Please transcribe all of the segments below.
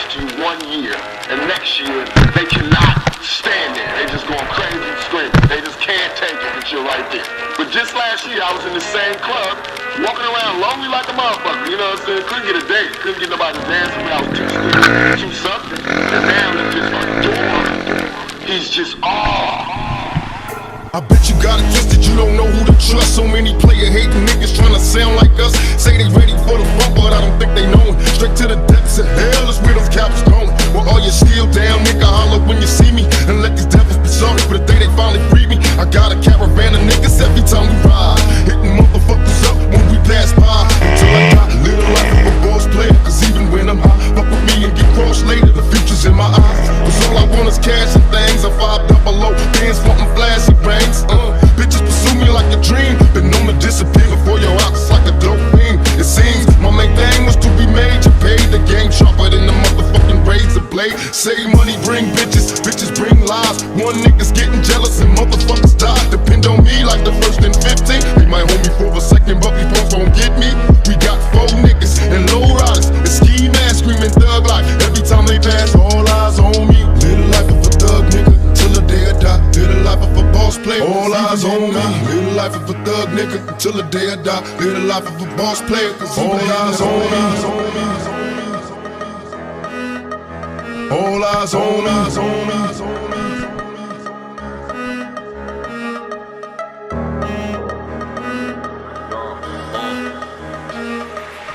last you 1 year, and next year they cannot stand there. They just going crazy screaming. They just can't take it that you're right there. But just last year I was in the same club, walking around lonely like a motherfucker, you know what I'm saying? Couldn't get a date, couldn't get nobody to dance with me. I was too stupid, too something. And now it's just adore. He's just I bet you got it twisted, you don't know who to trust. So many player hating niggas trying to sound like us. Say they ready for the bump, but I don't think they know it. Straight to the depths of hell is where those cops going. Well, all you still down, nigga, holler when you see me. And let these devils be sorry for the day they finally free me. I got a caravan of niggas every time we ride, hitting motherfuckers up when we pass by. Until I die, live the life of a boss player. Cause even when I'm high, fuck with me and get crossed later. The future's in my eyes. Cause all I want is cash and things. I 5 double O, bands wanting flashy brains. Bitches pursue me like a dream. Been known to disappear before your eyes like a dope thing. It seems my main thing was to be major. Paid the game sharper than the motherfucking razor blade. Save money, bring bitches, bitches bring lies. One nigga's getting jealous and motherfuckers die. Depend on me like the first and 15. They might hold me for a second, but these folks won't get me. We got 4 niggas and low riders and ski masks screaming thug life. Every time they pass, all eyes on me. Live the life of a thug nigga till the day I die. Live the life of a boss player. All eyes on me. Live the life of a thug nigga until the day I die. Live the life of a boss player. Cause all eyes on me. All eyes on me.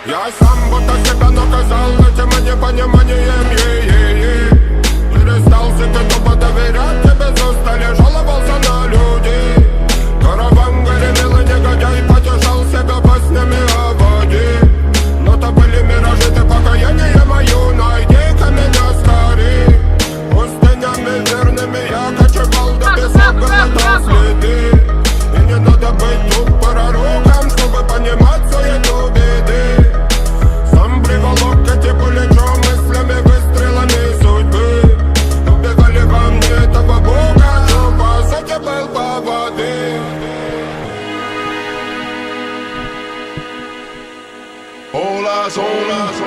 Я сам будто себя наказал этим непониманием, перестал себе тупо доверять, тебе без устали, жаловался на людей. Караван гремел и негодяй потешал себя баснями о воде. Но то были миражи, ты покаяние мою найди-ка меня скорей. Пустынями верными я кочевал, до бессмысленного следы. И не надо быть тут пророком, чтобы понимать суету беды. Сам приволок эти пулечом мыслями, выстрелами судьбы. Убивали во мне этого бога, но по сути был по воды. All eyes on us.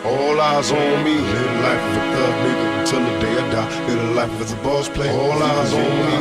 All eyes on me. Live the life of a thug nigga until the day I die. Live the life as a boss player. All eyes on me.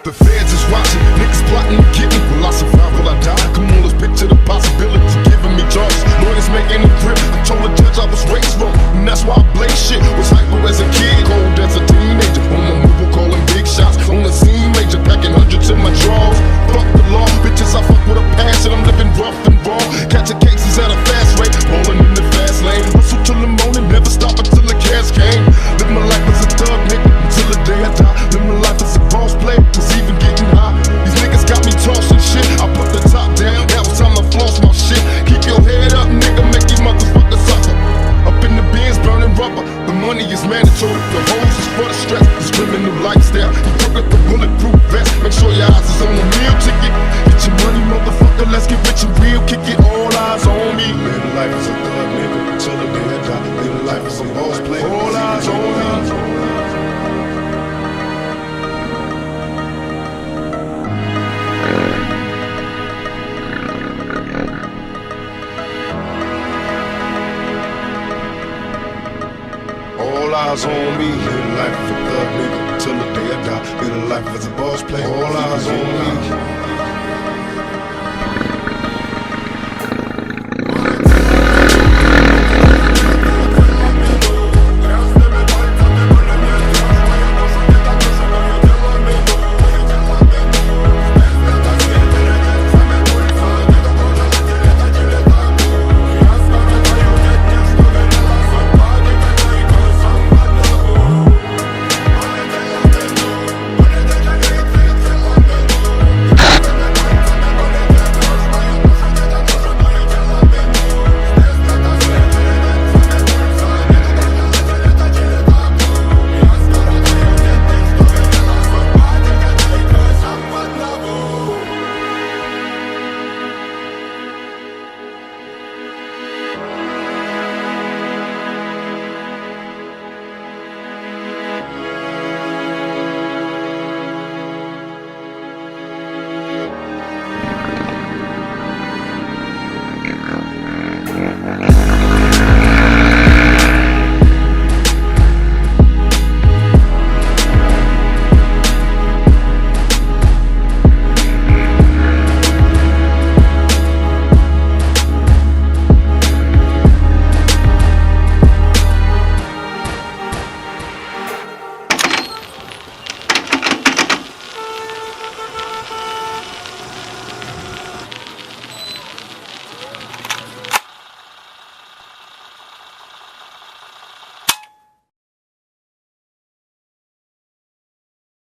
The feds is watching, niggas plotting to get me. Will I survive, will I die? Come on, let's picture the possibility giving me charges. Lawyers making a grip, I told the judge I was raised wrong, and that's why I blame shit. Was hyper as a kid, cold as a teenager. On my mobile calling big shots, on the scene major, packing hundreds in my drawers. Fuck the law, bitches I fuck with a passion. I'm living rough and raw, catching cases at a fast rate, rolling in the fast lane. Hustle till the morning, never stop until the cash came. Live my life as a thug nigga until the day I die. Live my life as a boss player. Even getting high, these niggas got me tossing shit. I put the top down, now it's time to floss my shit. Keep your head up, nigga, make these motherfuckers suffer. Up in the bins, burning rubber. The money is mandatory, the hoes is for the stress. This criminal lifestyle, you took up the bulletproof vest. Make sure your eyes is on the meal ticket. Get your money, motherfucker, let's get rich and real. Kick it, all eyes on me. Live the life as a thug nigga until the day I die. Live the life as a boss player. All eyes on me. All eyes on me. Live the life of a thug nigga till the day I die. Live the life as a boss player. All eyes on me.